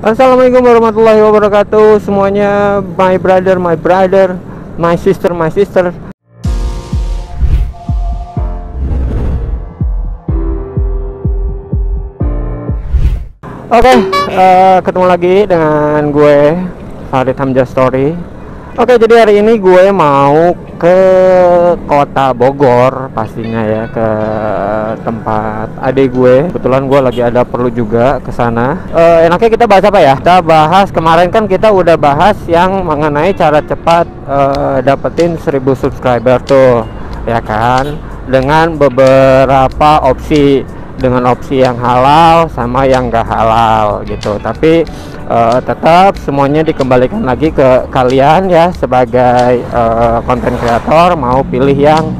Assalamualaikum warahmatullahi wabarakatuh semuanya, my brother, my sister. Oke, ketemu lagi dengan gue Farid Hamzah Story. Oke, jadi hari ini gue mau ke kota Bogor pastinya ya, ke tempat adik gue. Kebetulan gue lagi ada perlu juga ke sana. Enaknya kita bahas apa ya? Kita bahas kemarin kan kita udah bahas yang mengenai cara cepat dapetin 1000 subscriber tuh, ya kan? Dengan beberapa opsi, dengan opsi yang halal sama yang gak halal gitu. Tapi tetap semuanya dikembalikan lagi ke kalian ya, sebagai konten kreator mau pilih yang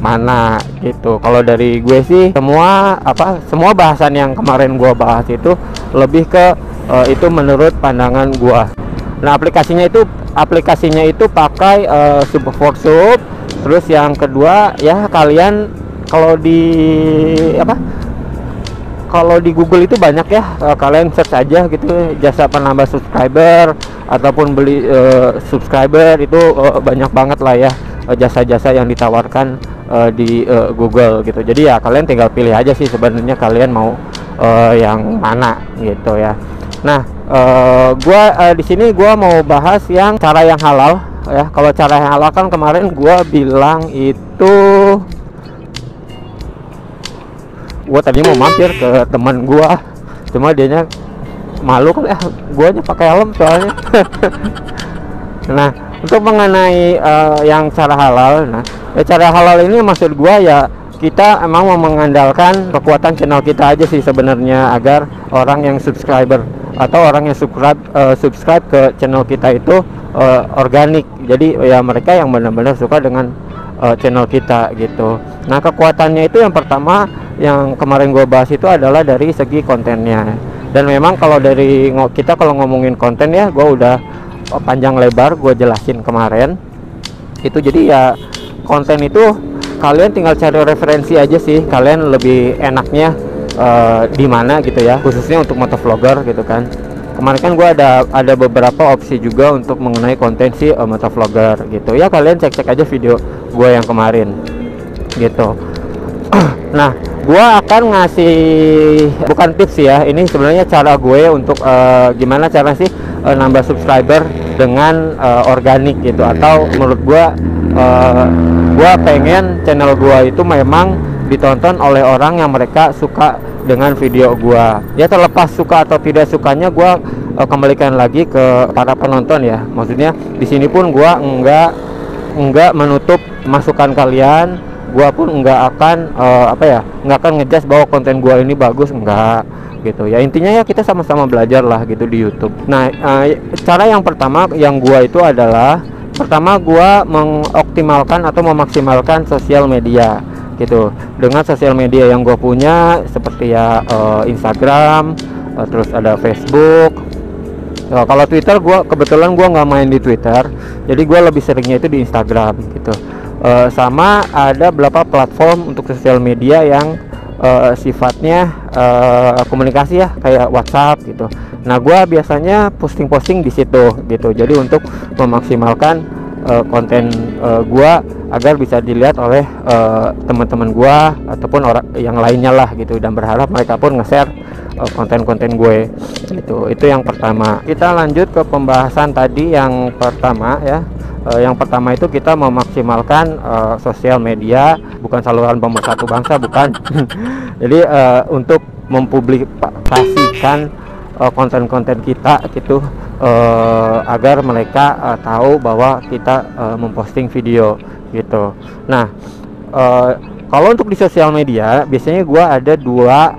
mana gitu. Kalau dari gue sih semua bahasan yang kemarin gue bahas itu lebih ke itu menurut pandangan gue. Nah, aplikasinya itu pakai Super4Sub. Terus yang kedua ya, kalian kalau di Google itu banyak ya, kalian search aja gitu jasa penambah subscriber ataupun beli subscriber, itu banyak banget lah ya jasa-jasa yang ditawarkan di Google gitu. Jadi ya kalian tinggal pilih aja sih sebenarnya kalian mau yang mana gitu ya. Nah, di sini gua mau bahas yang cara yang halal ya. Kalau cara yang halal kan kemarin gua bilang itu, gue tadi mau mampir ke teman gue, cuma dianya malu kan, guanya pakai helm soalnya. Nah, untuk mengenai yang cara halal, cara halal ini maksud gue ya, kita emang mau mengandalkan kekuatan channel kita aja sih sebenarnya, agar orang yang subscriber atau orang yang subscribe ke channel kita itu organik. Jadi ya mereka yang benar-benar suka dengan channel kita gitu. Nah, kekuatannya itu yang pertama yang kemarin gue bahas itu adalah dari segi kontennya. Dan memang kalau kita kalau ngomongin konten ya, gue udah panjang lebar gue jelasin kemarin itu. Jadi ya konten itu kalian tinggal cari referensi aja sih, kalian lebih enaknya di mana gitu ya, khususnya untuk motovlogger gitu kan. Kemarin kan gue ada beberapa opsi juga untuk mengenai konten si motovlogger gitu ya, kalian cek aja video gue yang kemarin gitu. Nah, gue akan ngasih bukan tips ya, ini sebenarnya cara gue untuk gimana cara sih nambah subscriber dengan organik gitu. Atau menurut gue pengen channel gue itu memang ditonton oleh orang yang mereka suka dengan video gue ya. Terlepas suka atau tidak sukanya, gue kembalikan lagi ke para penonton ya. Maksudnya di sini pun gue enggak menutup masukan kalian. Gua pun nggak akan nggak akan ngejudge bahwa konten gua ini bagus, enggak gitu ya. Intinya ya kita sama-sama belajar lah gitu di YouTube. Nah, cara yang pertama yang gua itu adalah, pertama gua mengoptimalkan atau memaksimalkan sosial media gitu. Dengan sosial media yang gua punya seperti ya Instagram, terus ada Facebook. Kalau Twitter kebetulan gua nggak main di Twitter, jadi gua lebih seringnya itu di Instagram gitu. Sama ada beberapa platform untuk sosial media yang sifatnya komunikasi ya, kayak WhatsApp gitu. Nah, gua biasanya posting di situ gitu. Jadi untuk memaksimalkan konten gua agar bisa dilihat oleh teman-teman gua ataupun orang yang lainnya lah gitu, dan berharap mereka pun nge-share konten-konten gue gitu. Itu yang pertama. Kita lanjut ke pembahasan tadi yang pertama ya. Yang pertama itu kita memaksimalkan sosial media, bukan saluran pemersatu bangsa, bukan. Jadi untuk mempublikasikan konten-konten kita gitu, agar mereka tahu bahwa kita memposting video gitu. Nah, kalau untuk di sosial media biasanya gua ada dua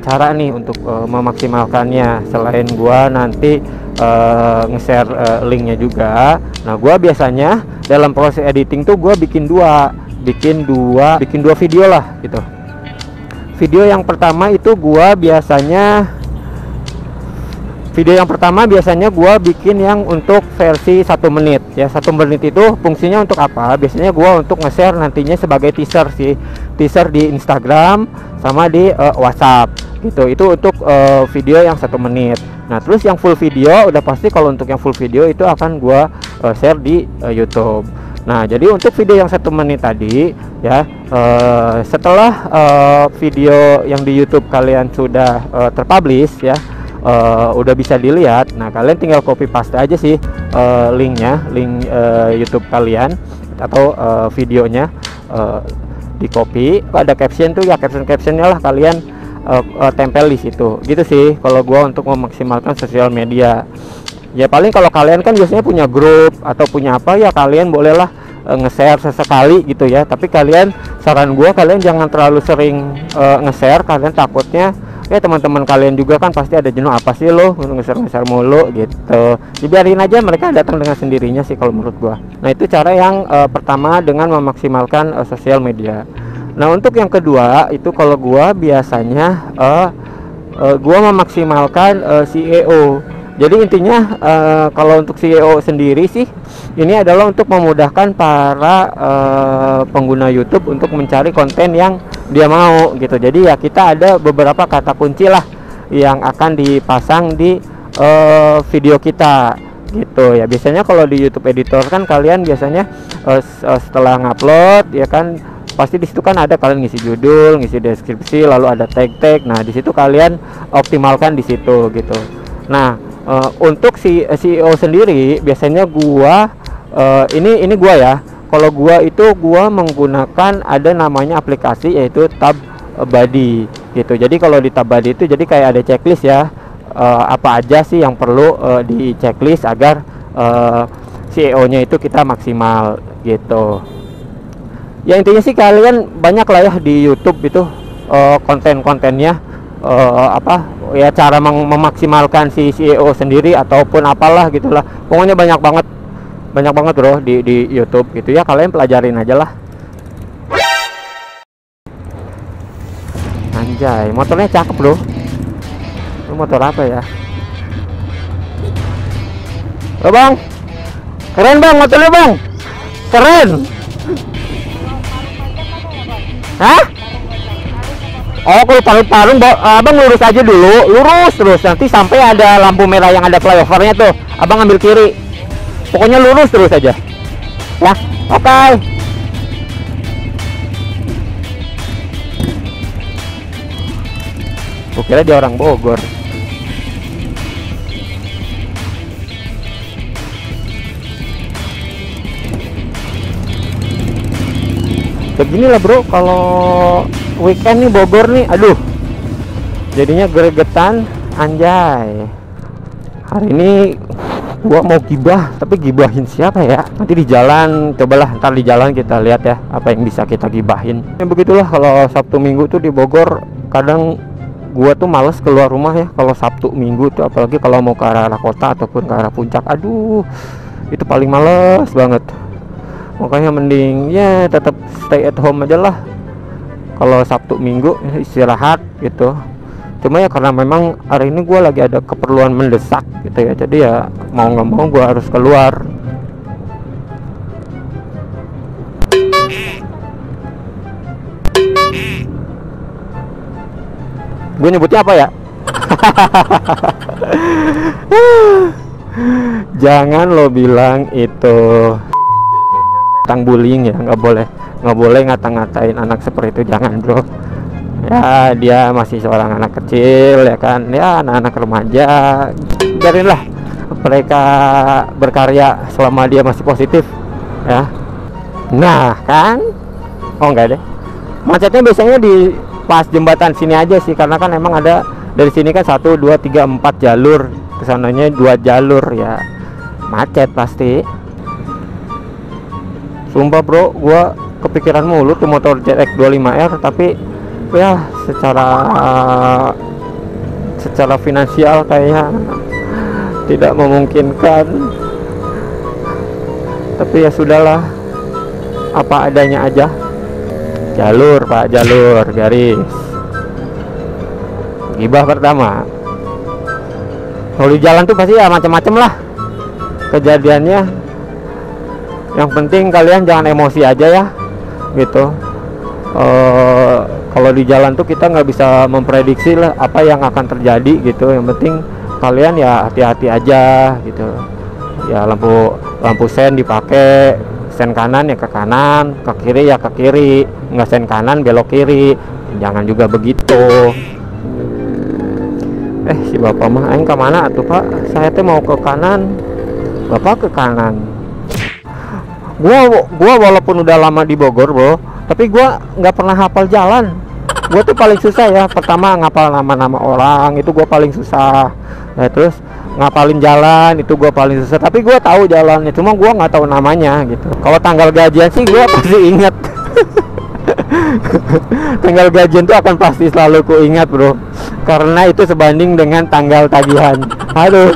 cara nih untuk memaksimalkannya. Selain gua nanti nge-share linknya juga. Nah, gua biasanya dalam proses editing tuh gua bikin dua video lah gitu. Video yang pertama biasanya gua bikin yang untuk versi 1 menit ya. 1 menit itu fungsinya untuk apa? Biasanya gua untuk nge-share nantinya sebagai teaser di Instagram sama di WhatsApp gitu. Itu untuk video yang 1 menit. Nah terus yang full video udah pasti, kalau untuk yang full video itu akan gua share di YouTube. Nah jadi untuk video yang 1 menit tadi ya, setelah video yang di YouTube kalian sudah terpublish ya, udah bisa dilihat. Nah kalian tinggal copy paste aja sih linknya, link YouTube kalian atau videonya, di copy. Ada caption tuh ya, captionnya lah kalian tempel di situ gitu sih kalau gua untuk memaksimalkan sosial media. Ya paling kalau kalian kan biasanya punya grup atau punya apa ya, kalian bolehlah nge-share sesekali gitu ya, tapi kalian, saran gua kalian jangan terlalu sering nge-share. Kalian takutnya ya teman-teman kalian juga kan pasti ada jenuh, apa sih lo nge-share mulu gitu. Dibiarin aja, mereka datang dengan sendirinya sih kalau menurut gua. Nah itu cara yang pertama dengan memaksimalkan sosial media. Nah untuk yang kedua itu kalau gua biasanya gua memaksimalkan SEO. Jadi intinya kalau untuk SEO sendiri sih ini adalah untuk memudahkan para pengguna YouTube untuk mencari konten yang dia mau gitu. Jadi ya kita ada beberapa kata kunci lah yang akan dipasang di video kita gitu ya. Biasanya kalau di YouTube editor kan kalian biasanya setelah ngupload ya kan, pasti di situ kan ada kalian ngisi judul, ngisi deskripsi, lalu ada tag-tag. Nah di situ kalian optimalkan di situ gitu. Nah untuk si SEO sendiri biasanya gua ini gua ya, kalau gua itu gua menggunakan ada namanya aplikasi yaitu TabBuddy gitu. Jadi kalau di TabBuddy itu jadi kayak ada checklist ya, apa aja sih yang perlu di checklist agar SEO-nya itu kita maksimal gitu. Ya intinya sih kalian banyak lah ya di YouTube itu konten-kontennya apa ya, cara memaksimalkan si SEO sendiri ataupun apalah gitulah. Pokoknya banyak banget bro di YouTube gitu ya, kalian pelajarin aja lah. Anjay, motornya cakep bro. Itu motor apa ya? Oh bang, keren bang motornya bang, keren. Hah? Oh kalau parung-parung abang lurus aja dulu, lurus terus, nanti sampai ada lampu merah yang ada flyovernya tuh abang ambil kiri, pokoknya lurus terus aja ya. Oke. Gua kira dia orang Bogor. Beginilah bro kalau weekend nih Bogor nih, aduh jadinya gregetan anjay. Hari ini gua mau gibah, tapi gibahin siapa ya? Nanti di jalan, cobalah ntar di jalan kita lihat ya apa yang bisa kita gibahin. Ya begitulah kalau Sabtu Minggu tuh di Bogor, kadang gua tuh males keluar rumah ya kalau Sabtu Minggu tuh, apalagi kalau mau ke arah kota ataupun ke arah puncak. Aduh itu paling males banget. Makanya mending ya tetap stay at home aja lah kalau Sabtu Minggu, istirahat gitu. Cuma ya karena memang hari ini gue lagi ada keperluan mendesak gitu ya, jadi ya mau nggak mau gue harus keluar. Gue nyebutnya apa ya? Jangan lo bilang itu tentang bullying ya, nggak boleh ngata-ngatain anak seperti itu, jangan bro ya. Dia masih seorang anak kecil ya kan, ya anak-anak remaja, biarinlah mereka berkarya selama dia masih positif ya. Nah kan, oh enggak deh, macetnya biasanya di pas jembatan sini aja sih, karena kan emang ada dari sini kan 1, 2, 3, 4 jalur, kesananya 2 jalur ya, macet pasti. Sumpah bro, gua kepikiran mulu tuh motor ZX25R, tapi ya secara finansial kayaknya tidak memungkinkan. Tapi ya sudahlah, apa adanya aja. Jalur pak, jalur garis. Gibah pertama, kalau di jalan tuh pasti ya macam-macam lah kejadiannya. Yang penting kalian jangan emosi aja ya gitu. Kalau di jalan tuh kita nggak bisa memprediksi lah apa yang akan terjadi gitu. Yang penting kalian ya hati-hati aja gitu. Ya lampu sen dipakai, sen kanan ya ke kanan, ke kiri ya ke kiri, nggak sen kanan belok kiri, jangan juga begitu. Si bapak mah aing ke mana atuh Pak? Saya teh mau ke kanan, bapak ke kanan. Gua walaupun udah lama di Bogor bro, tapi gua nggak pernah hafal jalan. Gua tuh paling susah ya, pertama ngapal nama-nama orang itu gua paling susah. Terus ngapalin jalan itu gua paling susah, tapi gua tahu jalannya, cuma gua nggak tahu namanya gitu. Kalau tanggal gajian sih gua pasti inget. Tanggal gajian tuh akan pasti selalu ku ingat bro, karena itu sebanding dengan tanggal tagihan. Aduh.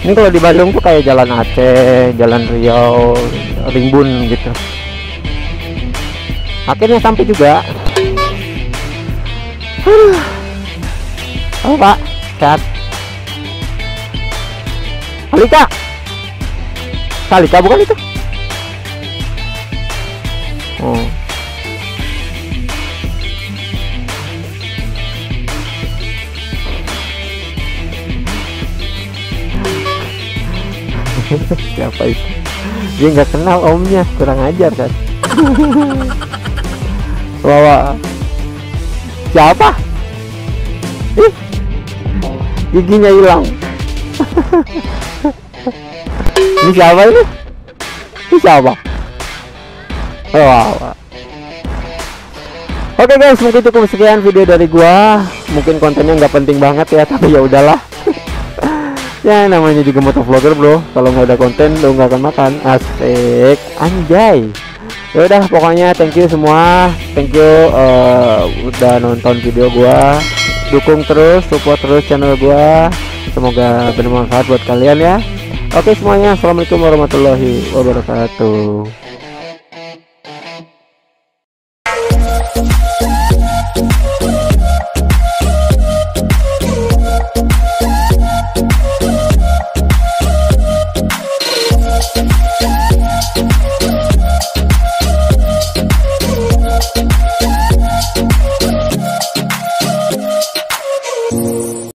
Ini kalau di Bandung tuh kayak jalan Aceh, jalan Riau, Rimbun gitu. Akhirnya sampai juga. Halo Pak, sehat? Kalika, Kalika bukan itu? Oh. Siapa itu? Dia nggak kenal omnya, kurang ajar kan. Bawa siapa? Giginya hilang. Ini siapa ini? Ini siapa? Wow. Oke guys, mungkin cukup sekian video dari gua. Mungkin kontennya nggak penting banget ya, tapi ya udahlah. Ya namanya juga motovlogger bro, kalau nggak ada konten lo nggak akan makan. Asik anjay. Ya udah pokoknya thank you semua, thank you udah nonton video gua, dukung terus, support terus channel gua, semoga bermanfaat buat kalian ya. Oke semuanya, assalamualaikum warahmatullahi wabarakatuh.